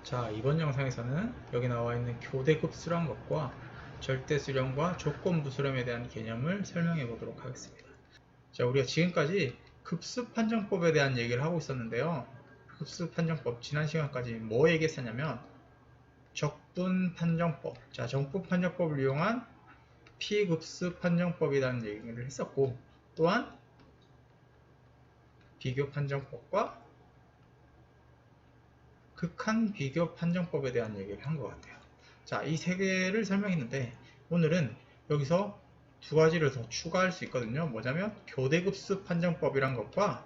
자, 이번 영상에서는 여기 나와 있는 교대급수란 것과 절대수렴과 조건부수렴에 대한 개념을 설명해 보도록 하겠습니다. 자, 우리가 지금까지 급수판정법에 대한 얘기를 하고 있었는데요. 급수판정법, 지난 시간까지 뭐 얘기했었냐면 적분판정법, 자, 적분판정법을 이용한 피급수판정법이라는 얘기를 했었고, 또한 비교판정법과 극한 비교 판정법에 대한 얘기를 한 것 같아요. 자, 이 세 개를 설명했는데 오늘은 여기서 두 가지를 더 추가할 수 있거든요. 뭐냐면 교대급수 판정법이란 것과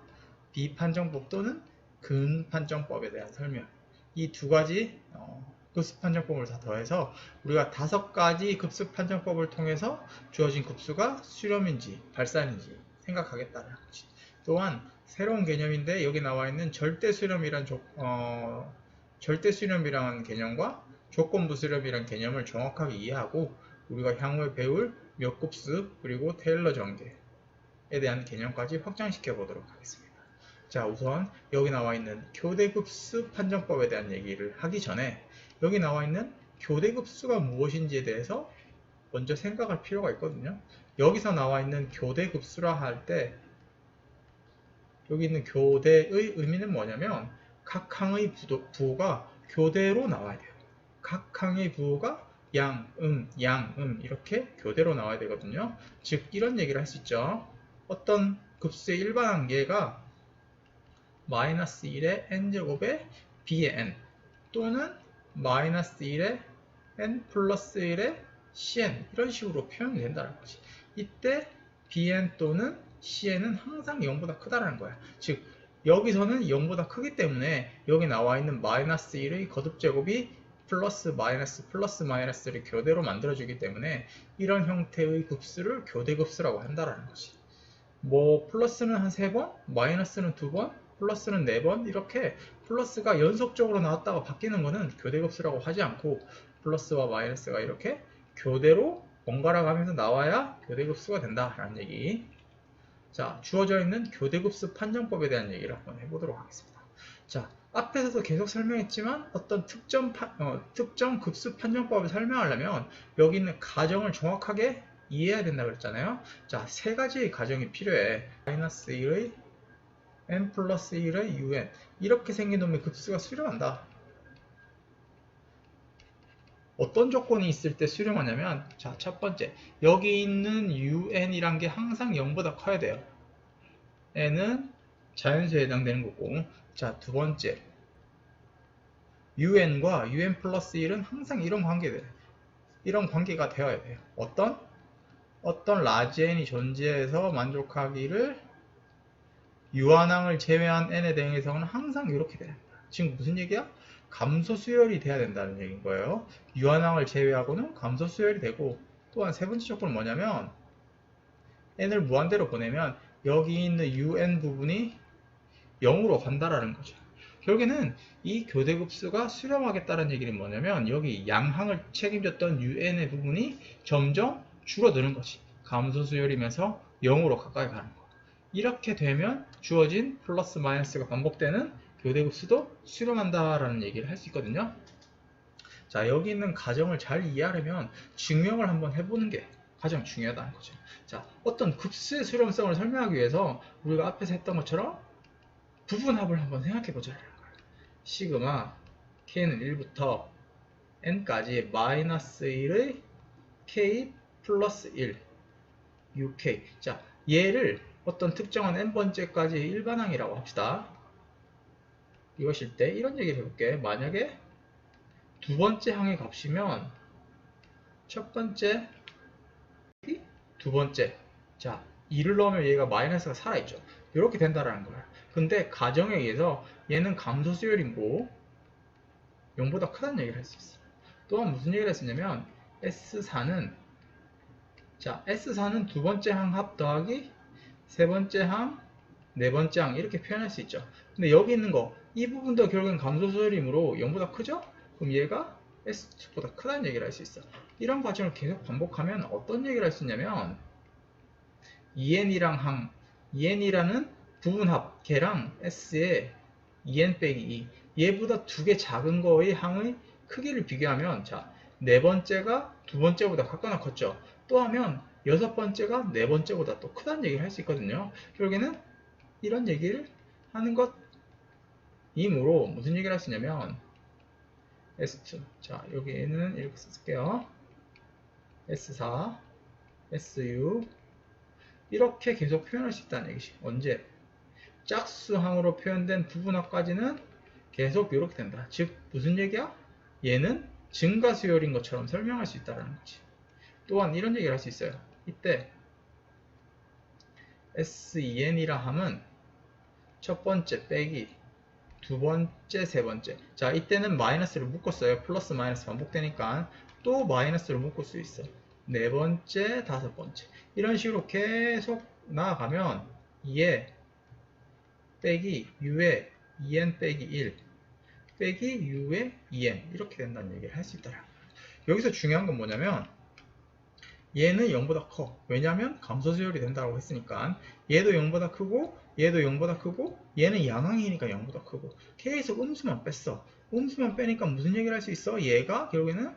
비판정법 또는 근판정법에 대한 설명. 이 두 가지 급수 판정법을 다 더해서 우리가 5가지 급수 판정법을 통해서 주어진 급수가 수렴인지 발산인지 생각하겠다는 거지. 또한 새로운 개념인데 여기 나와 있는 절대수렴이라는 개념과 조건부수렴이라는 개념을 정확하게 이해하고 우리가 향후에 배울 몇급수 그리고 테일러 전개에 대한 개념까지 확장시켜 보도록 하겠습니다. 자, 우선 여기 나와 있는 교대급수 판정법에 대한 얘기를 하기 전에 여기 나와 있는 교대급수가 무엇인지에 대해서 먼저 생각할 필요가 있거든요. 여기서 나와 있는 교대급수라 할 때 여기 있는 교대의 의미는 뭐냐면 각 항의 부호가 교대로 나와야 돼요. 각 항의 부호가 양, 이렇게 교대로 나와야 되거든요. 즉 이런 얘기를 할 수 있죠. 어떤 급수의 일반 한계가 마이너스 1의 n제곱의 b의 n 또는 마이너스 1의 n 플러스 1의 cn 이런 식으로 표현이 된다는 거지. 이때 bn 또는 cn은 항상 0보다 크다라는 거야. 즉 여기서는 0보다 크기 때문에 여기 나와 있는 마이너스 1의 거듭제곱이 플러스 마이너스를 교대로 만들어주기 때문에 이런 형태의 급수를 교대급수라고 한다라는 거지. 뭐 플러스는 한 3번, 마이너스는 2번, 플러스는 4번 이렇게 플러스가 연속적으로 나왔다가 바뀌는 거는 교대급수라고 하지 않고 플러스와 마이너스가 이렇게 교대로 번갈아 가면서 나와야 교대급수가 된다라는 얘기. 자, 주어져 있는 교대급수 판정법에 대한 얘기를 한번 해보도록 하겠습니다. 자, 앞에서도 계속 설명했지만 어떤 특정 급수 판정법을 설명하려면 여기 있는 가정을 정확하게 이해해야 된다고 그랬잖아요. 자, 3가지의 가정이 필요해. 마이너스 1의 n 플러스 1의 un 이렇게 생긴 놈의 급수가 수렴한다. 어떤 조건이 있을 때 수렴하냐면 자, 첫 번째 여기 있는 un이란 게 항상 0보다 커야 돼요. n은 자연수에 해당되는 거고, 자, 두 번째 un과 un 플러스 1은 항상 이런 관계가 되어야 돼요. 어떤 라지 n이 존재해서 만족하기를 유한항을 제외한 n에 대해서는 항상 이렇게 돼야 된다. 지금 무슨 얘기야? 감소 수열이 돼야 된다는 얘기인 거예요. 유한항을 제외하고는 감소 수열이 되고, 또한 세 번째 조건은 뭐냐면 n을 무한대로 보내면 여기 있는 un 부분이 0으로 간다라는 거죠. 결국에는 이 교대급수가 수렴하겠다는 얘기는 뭐냐면 여기 양항을 책임졌던 un의 부분이 점점 줄어드는 거지. 감소 수열이면서 0으로 가까이 가는 거. 이렇게 되면 주어진 플러스 마이너스가 반복되는 교대급수도 수렴한다라는 얘기를 할 수 있거든요. 자, 여기 있는 가정을 잘 이해하려면 증명을 한번 해보는 게 가장 중요하다는 거죠. 자, 어떤 급수의 수렴성을 설명하기 위해서 우리가 앞에서 했던 것처럼 부분합을 한번 생각해보자. 시그마 k는 1부터 n까지 마이너스 1의 k 플러스 1 uk. 자, 얘를 어떤 특정한 n번째까지 일반항이라고 합시다. 이것일 때 이런 얘기를 해볼게. 만약에 두 번째 항의 값이면 첫 번째, 두 번째. 자, 2를 넣으면 얘가 마이너스가 살아있죠. 이렇게 된다라는 거야. 근데 가정에 의해서 얘는 감소 수열이고 0보다 크다는 얘기를 할 수 있어. 또한 무슨 얘기를 했었냐면 S4는 두 번째 항 합 더하기 세 번째 항, 네 번째 항 이렇게 표현할 수 있죠. 근데 여기 있는 거 이 부분도 결국엔 감소 수열이므로 0보다 크죠? 그럼 얘가 S2보다 크다는 얘기를 할 수 있어. 이런 과정을 계속 반복하면 어떤 얘기를 할 수 있냐면 EN이라는 부분합 걔랑 S의 2n 빼기 2 얘보다 두 개 작은 거의 항의 크기를 비교하면 자, 네 번째가 두 번째보다 같거나 컸죠. 또 하면 여섯 번째가 네 번째보다 또 크다는 얘기를 할 수 있거든요. 결국에는 이런 얘기를 하는 것이므로 무슨 얘기를 할 수 있냐면 S2 자 여기에는 이렇게 쓸게요. S4 SU 이렇게 계속 표현할 수 있다는 얘기지. 언제? 짝수항으로 표현된 부분합까지는 계속 이렇게 된다. 즉 무슨 얘기야? 얘는 증가수열인 것처럼 설명할 수 있다는 거지. 또한 이런 얘기를 할 수 있어요. 이때 SEN이라 함은 첫 번째 빼기 두 번째, 세 번째. 자, 이때는 마이너스를 묶었어요. 플러스 마이너스 반복되니까 또 마이너스를 묶을 수 있어. 네 번째, 다섯 번째. 이런 식으로 계속 나아가면 2에 빼기 u에 2n 빼기 1 빼기 u에 2n 이렇게 된다는 얘기를 할 수 있더라. 여기서 중요한 건 뭐냐면 얘는 0보다 커. 왜냐면 감소수열이 된다고 했으니까 얘도 0보다 크고 얘도 0보다 크고 얘는 양항이니까 0보다 크고 계속 음수만 뺐어. 음수만 빼니까 무슨 얘기를 할 수 있어? 얘가 결국에는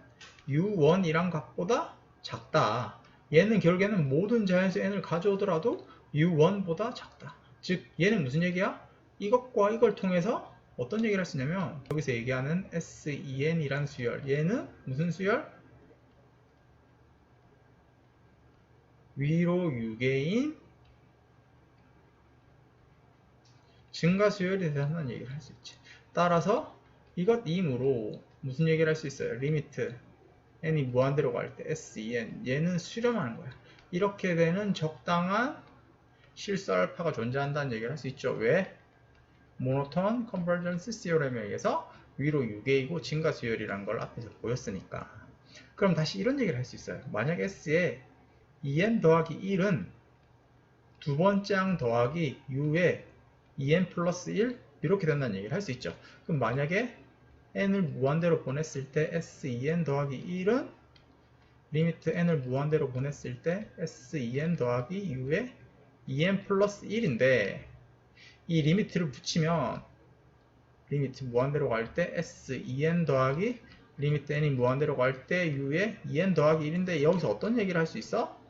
u1이란 값보다 작다. 얘는 결국에는 모든 자연수 n을 가져오더라도 u1보다 작다. 즉 얘는 무슨 얘기야? 이것과 이걸 통해서 어떤 얘기를 할 수 있냐면 여기서 얘기하는 SEN이란 수열 얘는 무슨 수열? 위로 6개인 증가수열이 대단한 얘기를 할 수 있지. 따라서 이것이므로 무슨 얘기를 할 수 있어요? 리미트 n이 무한대로 갈 때 SEN 얘는 수렴하는 거야. 이렇게 되는 적당한 실수 알파가 존재한다는 얘기를 할 수 있죠. 왜? 모노톤 컨버전스 시오렘에 의해서 위로 6개이고 증가수열이란 걸 앞에서 보였으니까. 그럼 다시 이런 얘기를 할 수 있어요. 만약 S에 2n 더하기 1은 두 번째 항 더하기 u에 2n 플러스 1 이렇게 된다는 얘기를 할 수 있죠. 그럼 만약에 n을 무한대로 보냈을 때 S2n 더하기 1은 리미트 n을 무한대로 보냈을 때 S2n 더하기 u에 2n 플러스 1인데 이 리미트를 붙이면 리미트 무한대로 갈 때 S2n 더하기 리미트 n이 무한대로 갈 때 u에 2n 더하기 1인데 여기서 어떤 얘기를 할 수 있어?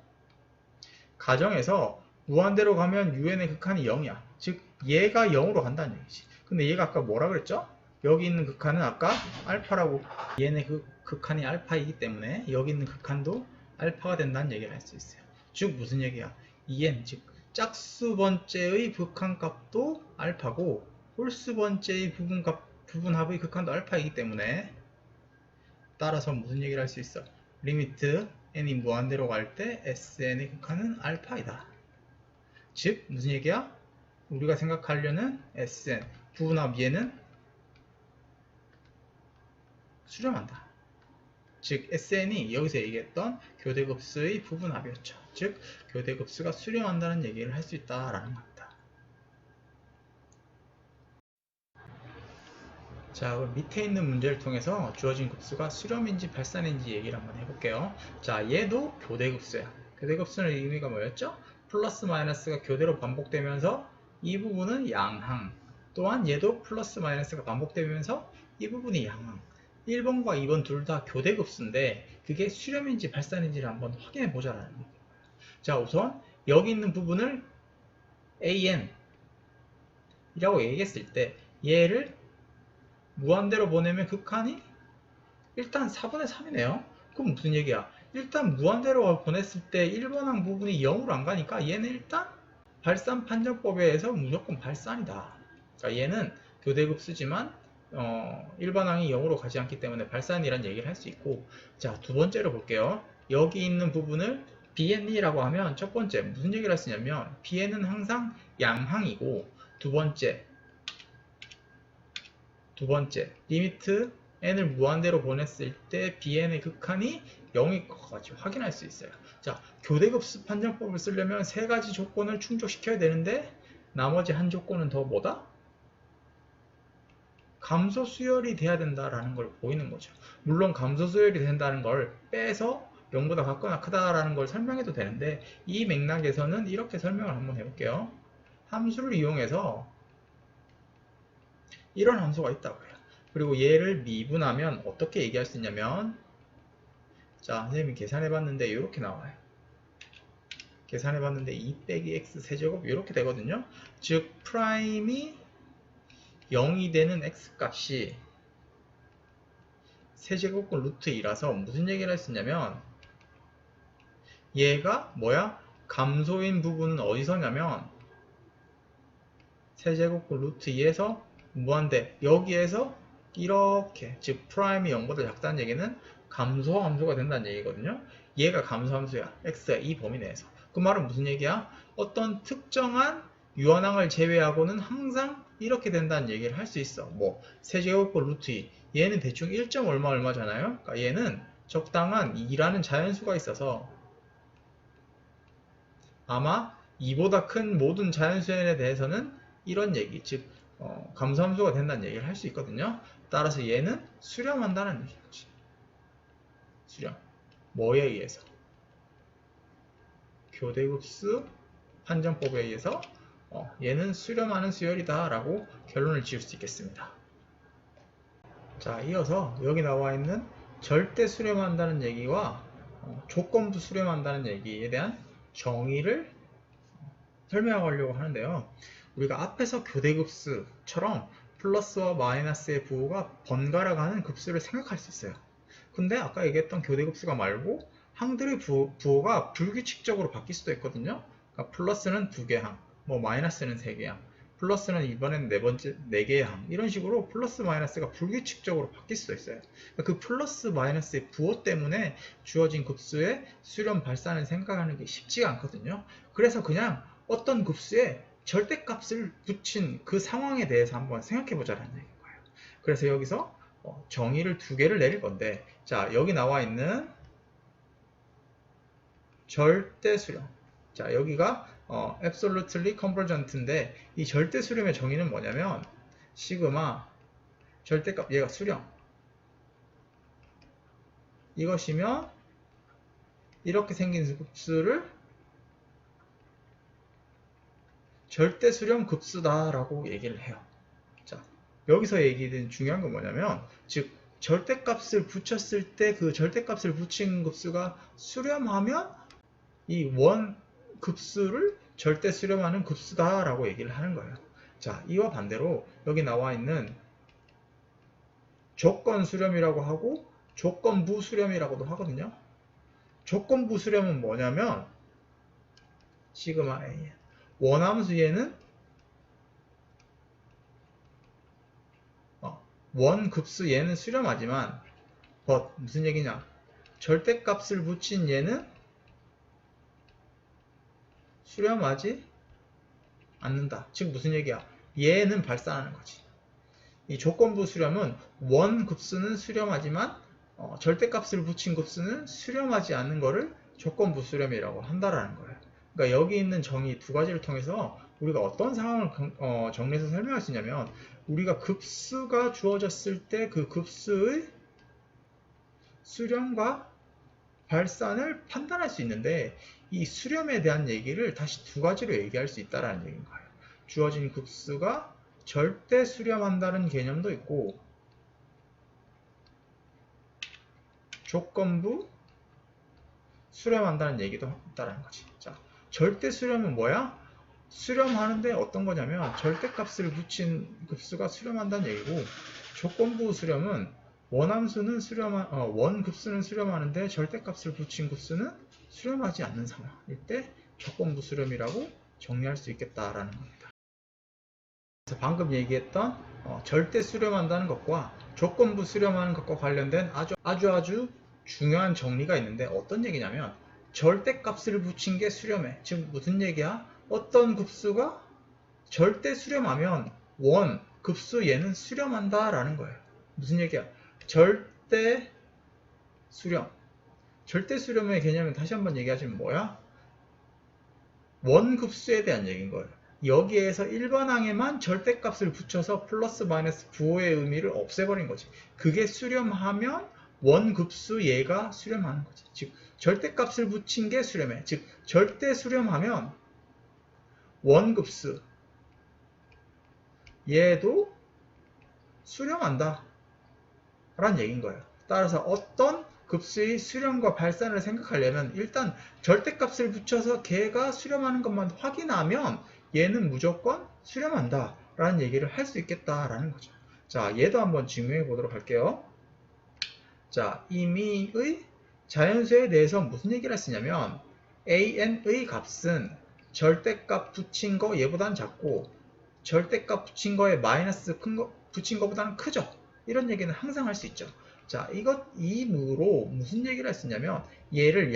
가정에서 무한대로 가면 un의 극한이 0이야. 즉 얘가 0으로 간다는 얘기지. 근데 얘가 아까 뭐라 그랬죠? 여기 있는 극한은 아까 알파라고 얘네 그 극한이 알파이기 때문에 여기 있는 극한도 알파가 된다는 얘기를 할 수 있어요. 즉 무슨 얘기야? 2n 즉 짝수 번째의 극한값도 알파고 홀수 번째의 부분합의 극한도 알파이기 때문에 따라서 무슨 얘기를 할 수 있어? 리미트 n이 무한대로 갈 때 sn의 극한은 알파이다. 즉 무슨 얘기야? 우리가 생각하려는 sn 부분합 얘는 수렴한다. 즉 sn이 여기서 얘기했던 교대급수의 부분합이었죠. 즉 교대급수가 수렴한다는 얘기를 할 수 있다라는 겁니다. 자, 그럼 밑에 있는 문제를 통해서 주어진 급수가 수렴인지 발산인지 얘기를 한번 해볼게요. 자, 얘도 교대급수야. 교대급수는 의미가 뭐였죠? 플러스 마이너스가 교대로 반복되면서 이 부분은 양항. 또한 얘도 플러스 마이너스가 반복되면서 이 부분이 양항. 1번과 2번 둘 다 교대급수인데 그게 수렴인지 발산인지를 한번 확인해 보자라는 얘기예요. 자, 우선 여기 있는 부분을 AN 이라고 얘기했을 때 얘를 무한대로 보내면 극한이 일단 4분의 3이네요. 그럼 무슨 얘기야? 일단 무한대로 보냈을 때 1번항 부분이 0으로 안 가니까 얘는 일단 발산 판정법에 의해서 무조건 발산이다. 그러니까 얘는 교대급수지만 일반항이 0으로 가지 않기 때문에 발산이란 얘기를 할 수 있고, 자, 두 번째로 볼게요. 여기 있는 부분을 BN이라고 하면 첫 번째 무슨 얘기를 할 수 있냐면 BN은 항상 양항이고 두 번째 리미트 n을 무한대로 보냈을 때 bn의 극한이 0일 것 같이 확인할 수 있어요. 자, 교대급수 판정법을 쓰려면 세 가지 조건을 충족시켜야 되는데 나머지 한 조건은 더 뭐다? 감소 수열이 돼야 된다라는 걸 보이는 거죠. 물론 감소 수열이 된다는 걸 빼서 0보다 같거나 크다라는 걸 설명해도 되는데 이 맥락에서는 이렇게 설명을 한번 해볼게요. 함수를 이용해서 이런 함수가 있다고 해요. 그리고 얘를 미분하면 어떻게 얘기할 수 있냐면, 자, 선생님이 계산해봤는데 이렇게 나와요. 계산해봤는데 2 빼기 x 세제곱 이렇게 되거든요. 즉 프라임이 0이 되는 x 값이 세제곱근 루트 2라서 무슨 얘기를 할 수 있냐면, 얘가 뭐야? 감소인 부분은 어디서냐면 세제곱근 루트 2에서 무한대, 여기에서 이렇게, 즉 프라임이 0보다 작다는 얘기는 감소함수가 된다는 얘기거든요. 얘가 감소함수야. x가 이 범위 내에서. 그 말은 무슨 얘기야? 어떤 특정한 유한항을 제외하고는 항상 이렇게 된다는 얘기를 할 수 있어. 뭐 세제곱근 루트 2, 얘는 대충 1. 얼마잖아요. 그러니까 얘는 적당한 2라는 자연수가 있어서 아마 2보다 큰 모든 자연수에 대해서는 이런 얘기, 즉 감소함수가 된다는 얘기를 할 수 있거든요. 따라서 얘는 수렴한다는 얘기지. 수렴. 뭐에 의해서? 교대급수 판정법에 의해서 얘는 수렴하는 수열이다 라고 결론을 지을 수 있겠습니다. 자, 이어서 여기 나와 있는 절대 수렴한다는 얘기와 조건부 수렴한다는 얘기에 대한 정의를 설명하려고 하는데요. 우리가 앞에서 교대급수처럼 플러스와 마이너스의 부호가 번갈아 가는 급수를 생각할 수 있어요. 근데 아까 얘기했던 교대급수가 말고 항들의 부호가 불규칙적으로 바뀔 수도 있거든요. 그러니까 플러스는 2개 항, 뭐 마이너스는 3개 항, 플러스는 이번엔 4개의 항, 이런 식으로 플러스 마이너스가 불규칙적으로 바뀔 수도 있어요. 그러니까 그 플러스 마이너스의 부호 때문에 주어진 급수의 수렴 발산을 생각하는 게 쉽지가 않거든요. 그래서 그냥 어떤 급수에 절대값을 붙인 그 상황에 대해서 한번 생각해 보자는 얘기인 거예요. 그래서 여기서 정의를 2개를 내릴 건데, 자, 여기 나와 있는 절대 수렴. 자, 여기가 absolutely convergent인데, 이 절대 수렴의 정의는 뭐냐면 시그마 절대값, 얘가 수렴, 이것이면 이렇게 생긴 급수를 절대 수렴 급수다라고 얘기를 해요. 자, 여기서 얘기된 중요한 건 뭐냐면, 즉 절대값을 붙였을 때 그 절대값을 붙인 급수가 수렴하면 이 원 급수를 절대 수렴하는 급수다라고 얘기를 하는 거예요. 자, 이와 반대로 여기 나와 있는 조건 수렴이라고 하고 조건부 수렴이라고도 하거든요. 조건부 수렴은 뭐냐면 시그마 A, 원함수 얘는 원급수 얘는 수렴하지만 무슨 얘기냐, 절대값을 붙인 얘는 수렴하지 않는다. 즉 무슨 얘기야, 얘는 발산하는 거지. 이 조건부 수렴은 원급수는 수렴하지만 절대값을 붙인 급수는 수렴하지 않는 거를 조건부 수렴이라고 한다라는 거예요. 그러니까 여기 있는 정의 2가지를 통해서 우리가 어떤 상황을 정리해서 설명할 수 있냐면, 우리가 급수가 주어졌을 때 그 급수의 수렴과 발산을 판단할 수 있는데, 이 수렴에 대한 얘기를 다시 2가지로 얘기할 수 있다는 얘기인 거예요. 주어진 급수가 절대 수렴한다는 개념도 있고 조건부 수렴한다는 얘기도 있다는 거지. 자, 절대 수렴은 뭐야? 수렴하는데 어떤 거냐면 절대값을 붙인 급수가 수렴한다는 얘기고, 조건부 수렴은 원함수는 원급수는 수렴하는데 절대값을 붙인 급수는 수렴하지 않는 상황일 때 조건부 수렴이라고 정리할 수 있겠다라는 겁니다. 그래서 방금 얘기했던 절대 수렴한다는 것과 조건부 수렴하는 것과 관련된 아주 중요한 정리가 있는데, 어떤 얘기냐면 절대값을 붙인 게 수렴해. 즉 무슨 얘기야? 어떤 급수가 절대 수렴하면 원 급수 얘는 수렴한다 라는 거예요. 무슨 얘기야? 절대 수렴. 절대 수렴의 개념은 다시 한번 얘기하자면 뭐야? 원 급수에 대한 얘기인 거예요. 여기에서 일반항에만 절대값을 붙여서 플러스 마이너스 부호의 의미를 없애버린 거지. 그게 수렴하면 원급수 얘가 수렴하는 거지. 즉 절대값을 붙인 게 수렴해. 즉 절대 수렴하면 원급수 얘도 수렴한다. 라는 얘기인 거예요. 따라서 어떤 급수의 수렴과 발산을 생각하려면 일단 절대값을 붙여서 걔가 수렴하는 것만 확인하면 얘는 무조건 수렴한다 라는 얘기를 할 수 있겠다라는 거죠. 자, 얘도 한번 증명해 보도록 할게요. 자, 임의의 자연수에 대해서 무슨 얘기를 했으냐면 an의 값은 절대값 붙인 거 얘보다는 작고 절대값 붙인 거에 마이너스 큰 거 붙인 거보다는 크죠. 이런 얘기는 항상 할 수 있죠. 자, 이무로 무슨 얘기를 했었냐면 얘를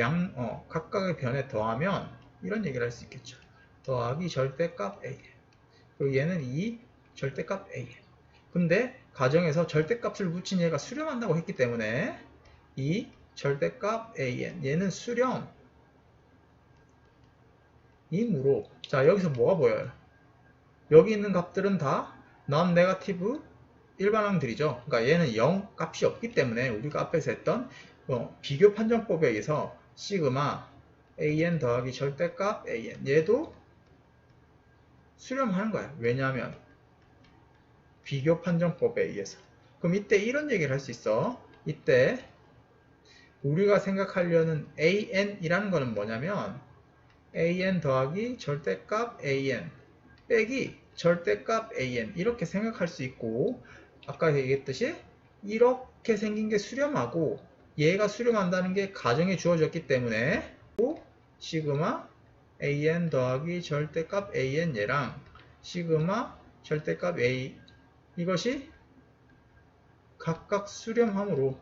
각각의 변에 더하면 이런 얘기를 할 수 있겠죠. 더하기 절대값 a 그리고 얘는 이 절대값 a 근데 가정에서 절대값을 붙인 얘가 수렴한다고 했기 때문에 이 절대값 an 얘는 수렴 이므로 자 여기서 뭐가 보여요? 여기 있는 값들은 다 non-negative 일반항들이죠. 그러니까 얘는 0 값이 없기 때문에 우리가 앞에서 했던 비교 판정법에 의해서 시그마 an 더하기 절대값 an 얘도 수렴하는 거야. 왜냐하면 비교 판정법에 의해서. 그럼 이때 이런 얘기를 할 수 있어. 이때 우리가 생각하려는 an이라는 거는 뭐냐면 an 더하기 절대값 an 빼기 절대값 an 이렇게 생각할 수 있고 아까 얘기했듯이 이렇게 생긴 게 수렴하고 얘가 수렴한다는 게 가정에 주어졌기 때문에 시그마 an 더하기 절대값 an 얘랑 시그마 절대값 a 이것이 각각 수렴함으로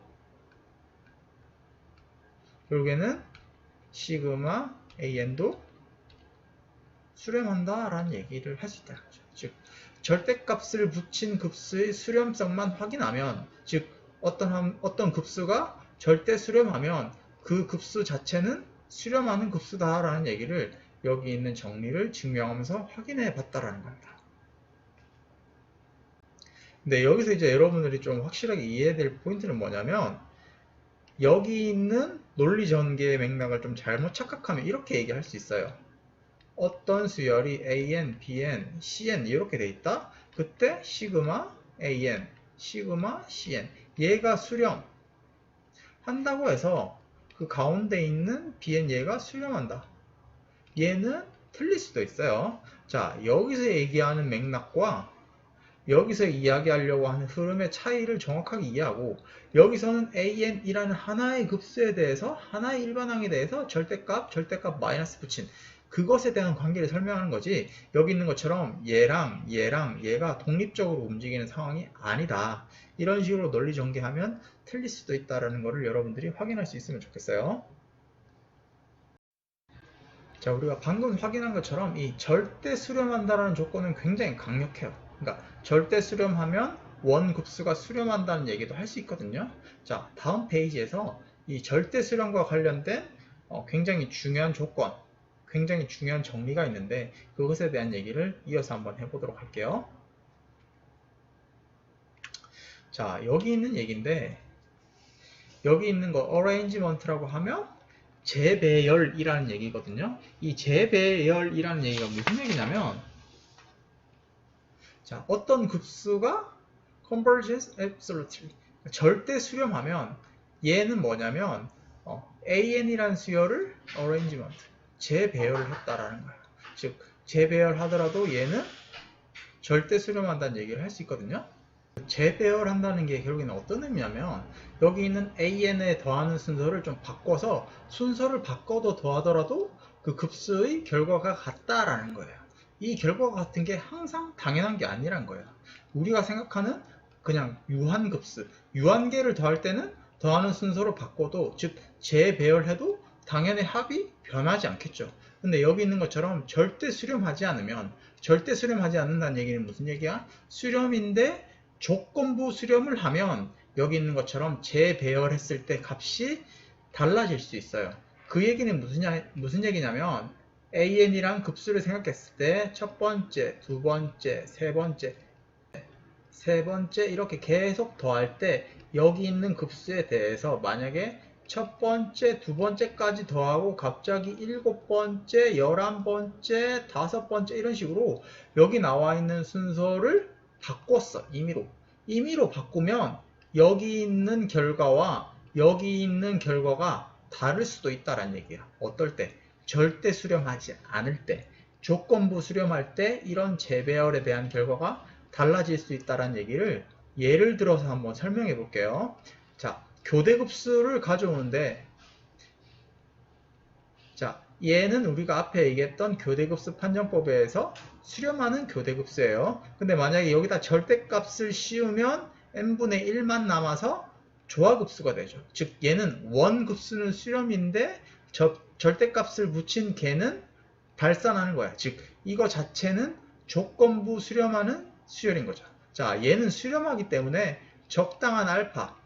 결국에는 시그마 an도 수렴한다 라는 얘기를 할 수 있다는 거죠. 즉 절대값을 붙인 급수의 수렴성만 확인하면 즉 어떤 급수가 절대 수렴하면 그 급수 자체는 수렴하는 급수다 라는 얘기를 여기 있는 정리를 증명하면서 확인해 봤다라는 겁니다. 근데 여기서 이제 여러분들이 좀 확실하게 이해해야 될 포인트는 뭐냐면 여기 있는 논리 전개의 맥락을 좀 잘못 착각하면 이렇게 얘기할 수 있어요. 어떤 수열이 AN, BN, CN 이렇게 돼 있다? 그때 시그마 AN, 시그마 CN 얘가 수렴 한다고 해서 그 가운데 있는 BN 얘가 수렴한다. 얘는 틀릴 수도 있어요. 자, 여기서 얘기하는 맥락과 여기서 이야기하려고 하는 흐름의 차이를 정확하게 이해하고 여기서는 AN이라는 하나의 급수에 대해서 하나의 일반항에 대해서 절대값 마이너스 붙인 그것에 대한 관계를 설명하는 거지 여기 있는 것처럼 얘랑 얘가 독립적으로 움직이는 상황이 아니다. 이런 식으로 논리 전개하면 틀릴 수도 있다는 것을 여러분들이 확인할 수 있으면 좋겠어요. 자, 우리가 방금 확인한 것처럼 이 절대 수렴한다는 조건은 굉장히 강력해요. 그러니까 절대 수렴하면 원급수가 수렴한다는 얘기도 할 수 있거든요. 자, 다음 페이지에서 이 절대 수렴과 관련된 굉장히 중요한 조건, 굉장히 중요한 정리가 있는데 그것에 대한 얘기를 이어서 한번 해보도록 할게요. 자, 여기 있는 얘기인데 여기 있는 거 arrangement라고 하면 재배열이라는 얘기거든요. 이 재배열이라는 얘기가 무슨 얘기냐면 자, 어떤 급수가 converges absolutely 절대 수렴하면 얘는 뭐냐면 an이라는 수열을 arrangement 재배열을 했다라는 거예요. 즉 재배열하더라도 얘는 절대 수렴한다는 얘기를 할 수 있거든요. 재배열한다는 게 결국에는 어떤 의미냐면 여기 있는 an에 더하는 순서를 좀 바꿔서 순서를 바꿔도 더하더라도 그 급수의 결과가 같다라는 거예요. 이 결과가 같은 게 항상 당연한 게 아니란 거예요. 우리가 생각하는 그냥 유한급수, 유한계를 더할 때는 더하는 순서로 바꿔도 즉 재배열해도 당연히 합이 변하지 않겠죠. 근데 여기 있는 것처럼 절대 수렴하지 않으면 절대 수렴하지 않는다는 얘기는 무슨 얘기야? 수렴인데 조건부 수렴을 하면 여기 있는 것처럼 재배열했을 때 값이 달라질 수 있어요. 그 얘기는 무슨 얘기냐면 an이랑 급수를 생각했을 때 첫 번째, 두 번째, 세 번째 이렇게 계속 더할 때 여기 있는 급수에 대해서 만약에 첫 번째, 두 번째까지 더하고 갑자기 일곱 번째, 11번째, 다섯 번째 이런 식으로 여기 나와 있는 순서를 바꿨어. 임의로 바꾸면 여기 있는 결과와 여기 있는 결과가 다를 수도 있다는 얘기야. 어떨 때? 절대 수렴하지 않을 때, 조건부 수렴할 때 이런 재배열에 대한 결과가 달라질 수 있다는 얘기를 예를 들어서 한번 설명해 볼게요. 자, 교대급수를 가져오는데, 자, 얘는 우리가 앞에 얘기했던 교대급수 판정법에서 수렴하는 교대급수예요. 근데 만약에 여기다 절대값을 씌우면 n분의 1만 남아서 조화급수가 되죠. 즉 얘는 원급수는 수렴인데 절대값을 붙인 걔는 발산하는 거야. 즉 이거 자체는 조건부 수렴하는 수열인 거죠. 자, 얘는 수렴하기 때문에 적당한 알파,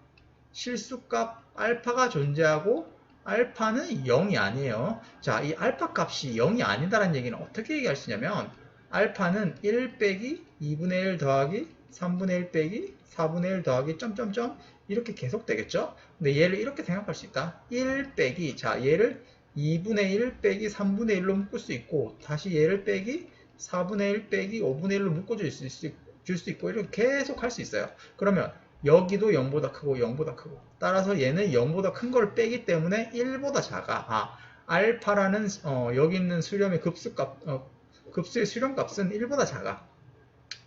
실수값 알파가 존재하고 알파는 0이 아니에요. 자, 이 알파 값이 0이 아니다라는 얘기는 어떻게 얘기할 수 있냐면 알파는 1 빼기 2분의 1 더하기 3분의 1 빼기 4분의 1 더하기 점점점 이렇게 계속 되겠죠? 근데 얘를 이렇게 생각할 수 있다. 1 빼기, 자, 얘를 2분의 1 빼기 3분의 1로 묶을 수 있고 다시 얘를 빼기 4분의 1 빼기 5분의 1로 묶어줄 수 있고 이렇게 계속 할 수 있어요. 그러면 여기도 0보다 크고 0보다 크고 따라서 얘는 0보다 큰 걸 빼기 때문에 1보다 작아. 아, 알파라는 여기 있는 수렴의 급수의 수렴값은 1보다 작아.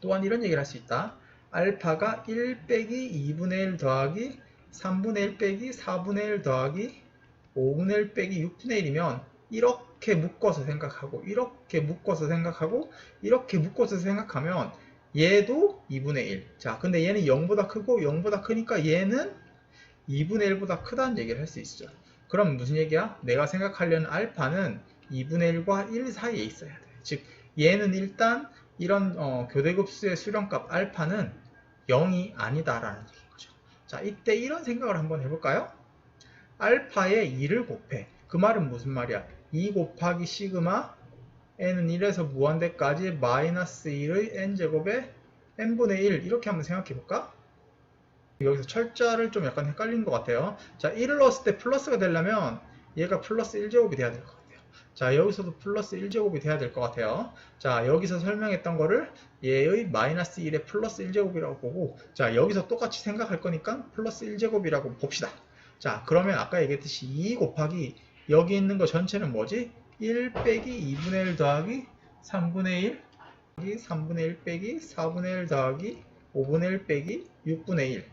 또한 이런 얘기를 할 수 있다. 알파가 1 빼기 2분의 1 더하기 3분의 1 빼기 4분의 1 더하기 5분의 1 빼기 6분의 1이면 이렇게 묶어서 생각하고 이렇게 묶어서 생각하고 이렇게 묶어서 생각하면 얘도 2분의 1. 자, 근데 얘는 0보다 크고 0보다 크니까 얘는 2분의 1보다 크다는 얘기를 할 수 있죠. 그럼 무슨 얘기야? 내가 생각하려는 알파는 2분의 1과 1 사이에 있어야 돼. 즉 얘는 일단 이런 교대급수의 수렴값 알파는 0이 아니다라는 얘기인 거죠. 자, 이때 이런 생각을 한번 해볼까요? 알파에 2를 곱해. 그 말은 무슨 말이야? 2 곱하기 시그마 n은 1에서 무한대까지 마이너스 1의 n제곱에 n분의 1 이렇게 한번 생각해 볼까? 여기서 철자를 좀 약간 헷갈리는 것 같아요. 자, 1을 넣었을 때 플러스가 되려면 얘가 플러스 1제곱이 돼야 될 것 같아요. 자, 여기서도 플러스 1제곱이 돼야 될 것 같아요. 자, 여기서 설명했던 거를 얘의 마이너스 1에 플러스 1제곱이라고 보고, 자, 여기서 똑같이 생각할 거니까 플러스 1제곱이라고 봅시다. 자, 그러면 아까 얘기했듯이 2 곱하기 여기 있는 거 전체는 뭐지? 1 빼기 2분의 1 더하기 3분의 1 더하기 3분의 1 빼기 4분의 1 더하기 5분의 1 빼기 6분의 1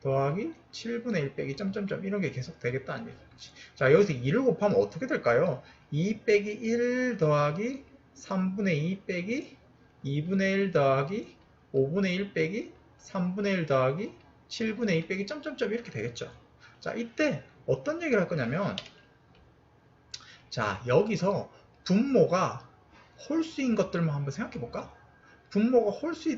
더하기 7분의 1 빼기 점점점 이런 게 계속 되겠다는 얘기지. 자, 여기서 2를 곱하면 어떻게 될까요? 2 빼기 1 더하기 3분의 2 빼기 2분의 1 더하기 5분의 1 빼기 3분의 1 더하기 7분의 2 빼기 점점점 이렇게 되겠죠. 자, 이때 어떤 얘기를 할 거냐면, 자, 여기서 분모가 홀수인 것들만 한번 생각해 볼까? 분모가 홀수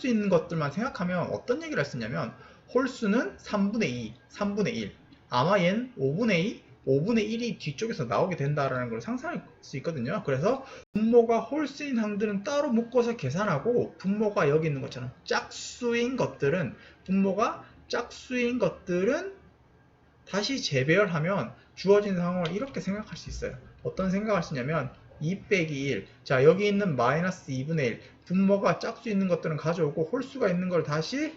있는 것들만 생각하면 어떤 얘기를 할 수 있냐면, 홀수는 3분의 2, 3분의 1. 아마 얘는 5분의 2, 5분의 1이 뒤쪽에서 나오게 된다라는 걸 상상할 수 있거든요. 그래서 분모가 홀수인 항들은 따로 묶어서 계산하고, 분모가 여기 있는 것처럼 분모가 짝수인 것들은 다시 재배열하면 주어진 상황을 이렇게 생각할 수 있어요. 어떤 생각할 수 있냐면 2 빼기 1. 자, 여기 있는 마이너스 2분의 1. 분모가 짝수 있는 것들은 가져오고 홀수가 있는 걸 다시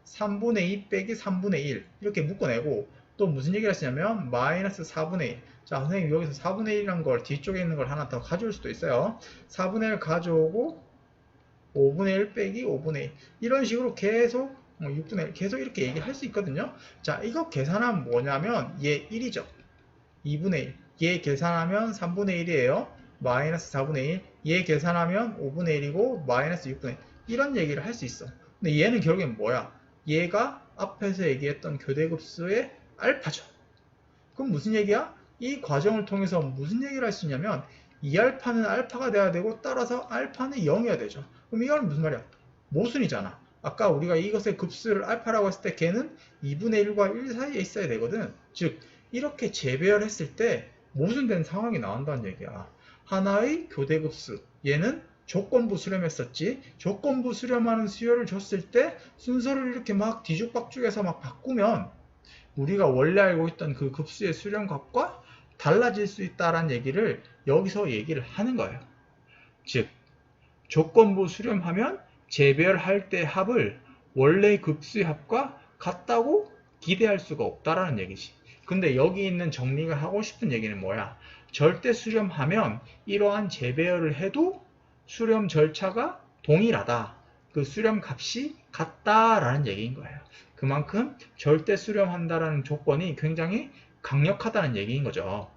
3분의 2 빼기 3분의 1 이렇게 묶어내고, 또 무슨 얘기를 하시냐면 마이너스 4분의 1. 자, 선생님 여기서 4분의 1이라는 걸 뒤쪽에 있는 걸 하나 더 가져올 수도 있어요. 4분의 1 가져오고 5분의 1 빼기 5분의 1 이런 식으로 계속 6분의 1 계속 이렇게 얘기할 수 있거든요. 자, 이거 계산하면 뭐냐면 얘 1이죠. 2분의 1. 얘 계산하면 3분의 1이에요. 마이너스 4분의 1. 얘 계산하면 5분의 1이고 마이너스 6분의 1. 이런 얘기를 할 수 있어. 근데 얘는 결국엔 뭐야? 얘가 앞에서 얘기했던 교대급수의 알파죠. 그럼 무슨 얘기야? 이 과정을 통해서 무슨 얘기를 할 수 있냐면 이 알파는 알파가 돼야 되고 따라서 알파는 0이어야 되죠. 그럼 이건 무슨 말이야? 모순이잖아. 아까 우리가 이것의 급수를 알파라고 했을 때 걔는 2분의 1과 1 사이에 있어야 되거든. 즉 이렇게 재배열했을 때 모순된 상황이 나온다는 얘기야. 하나의 교대급수, 얘는 조건부 수렴했었지. 조건부 수렴하는 수열을 줬을 때 순서를 이렇게 막 뒤죽박죽해서 막 바꾸면 우리가 원래 알고 있던 그 급수의 수렴값과 달라질 수 있다는 얘기를 여기서 얘기를 하는 거예요. 즉 조건부 수렴하면 재배열할 때 합을 원래 급수의 합과 같다고 기대할 수가 없다라는 얘기지. 근데 여기 있는 정리가 하고 싶은 얘기는 뭐야? 절대 수렴하면 이러한 재배열을 해도 수렴 절차가 동일하다. 그 수렴 값이 같다라는 얘기인 거예요. 그만큼 절대 수렴한다라는 조건이 굉장히 강력하다는 얘기인 거죠.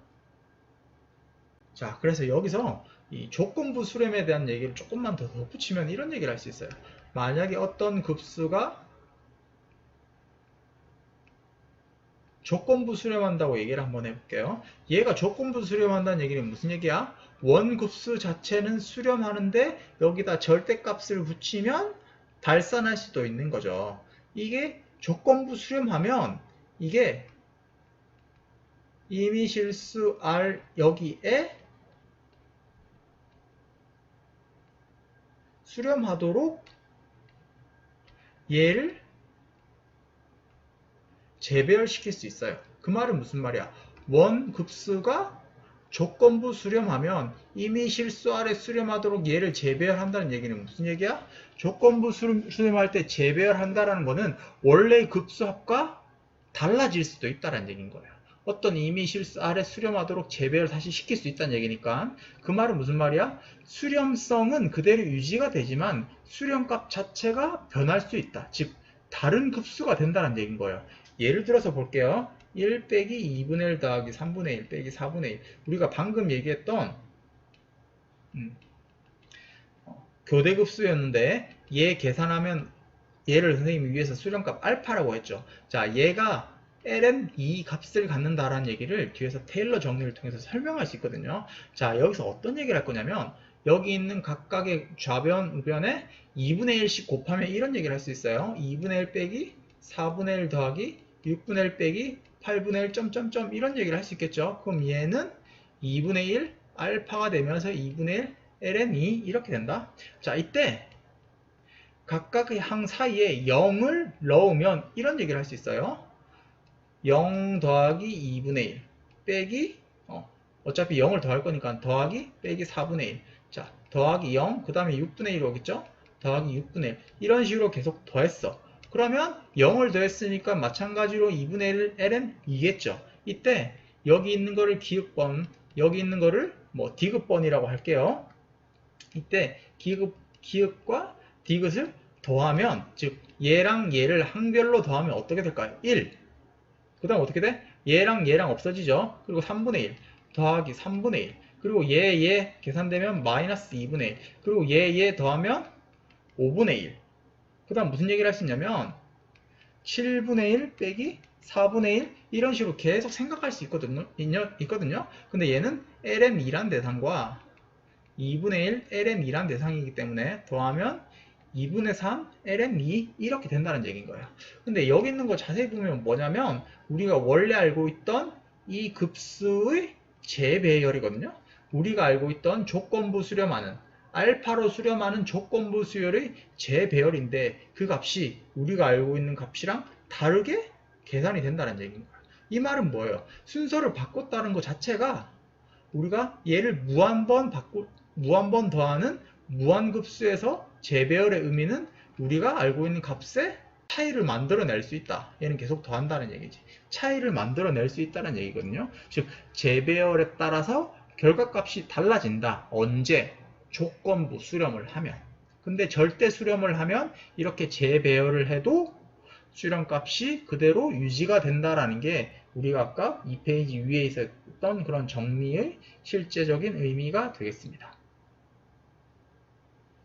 자, 그래서 여기서 이 조건부 수렴에 대한 얘기를 조금만 더 덧붙이면 이런 얘기를 할 수 있어요. 만약에 어떤 급수가 조건부 수렴한다고 얘기를 한번 해볼게요. 얘가 조건부 수렴한다는 얘기는 무슨 얘기야? 원급수 자체는 수렴하는데 여기다 절대값을 붙이면 발산할 수도 있는 거죠. 이게 조건부 수렴하면 이게 임의실수 R 여기에 수렴하도록 얘를 재배열시킬 수 있어요. 그 말은 무슨 말이야? 원급수가 조건부 수렴하면 임의실수 아래 수렴하도록 얘를 재배열한다는 얘기는 무슨 얘기야? 조건부 수렴할 때 재배열한다는 거는 원래 급수합과 달라질 수도 있다는 얘기인 거예요. 어떤 임의실수 아래 수렴하도록 재배열 다시 시킬 수 있다는 얘기니까 그 말은 무슨 말이야? 수렴성은 그대로 유지가 되지만 수렴값 자체가 변할 수 있다. 즉 다른 급수가 된다는 얘기인 거예요. 예를 들어서 볼게요. 1 빼기 2분의 1 더하기 3분의 1 빼기 4분의 1 우리가 방금 얘기했던 교대급수였는데 얘 계산하면 얘를 선생님이 위해서 수렴값 알파라고 했죠. 자, 얘가 ln 이 값을 갖는다라는 얘기를 뒤에서 테일러 정리를 통해서 설명할 수 있거든요. 자, 여기서 어떤 얘기를 할 거냐면 여기 있는 각각의 좌변, 우변에 2분의 1씩 곱하면 이런 얘기를 할 수 있어요. 2분의 1 빼기 4분의 1 더하기 6분의 1 빼기 8분의 1 점점점 이런 얘기를 할 수 있겠죠. 그럼 얘는 2분의 1 알파가 되면서 2분의 1 ln 2 이렇게 된다. 자, 이때 각각의 항 사이에 0을 넣으면 이런 얘기를 할 수 있어요. 0 더하기 2분의 1 빼기 어차피 0을 더할 거니까 더하기 빼기 4분의 1 자, 더하기 0 그 다음에 6분의 1 오겠죠? 더하기 6분의 1 이런 식으로 계속 더했어. 그러면 0을 더했으니까 마찬가지로 2분의 1 ln 2겠죠. 이때 여기 있는 거를 기읍번 여기 있는 거를 뭐 디귿번이라고 할게요. 이때 기읍과 디귿을 더하면 즉 얘랑 얘를 항별로 더하면 어떻게 될까요? 1 그 다음 어떻게 돼? 얘랑 얘랑 없어지죠. 그리고 3분의 1 더하기 3분의 1 그리고 얘 계산되면 마이너스 2분의 1 그리고 얘 더하면 5분의 1 그 다음 무슨 얘기를 할 수 있냐면 7분의 1 빼기 4분의 1 이런 식으로 계속 생각할 수 있거든요. 근데 얘는 ln2란 대상과 2분의 1 ln2란 대상이기 때문에 더하면 2분의 3 ln2 이렇게 된다는 얘기인 거예요. 근데 여기 있는 거 자세히 보면 뭐냐면 우리가 원래 알고 있던 이 급수의 재배열이거든요. 우리가 알고 있던 조건부 수렴하는 알파로 수렴하는 조건부 수열의 재배열인데 그 값이 우리가 알고 있는 값이랑 다르게 계산이 된다는 얘기인 거예요. 이 말은 뭐예요? 순서를 바꿨다는 것 자체가 우리가 얘를 무한번 더하는 무한급수에서 재배열의 의미는 우리가 알고 있는 값에 차이를 만들어낼 수 있다. 얘는 계속 더한다는 얘기지. 차이를 만들어낼 수 있다는 얘기거든요. 즉 재배열에 따라서 결과값이 달라진다. 언제? 조건부 수렴을 하면. 근데 절대 수렴을 하면 이렇게 재배열을 해도 수렴값이 그대로 유지가 된다라는 게 우리가 아까 2페이지 위에 있었던 그런 정리의 실제적인 의미가 되겠습니다.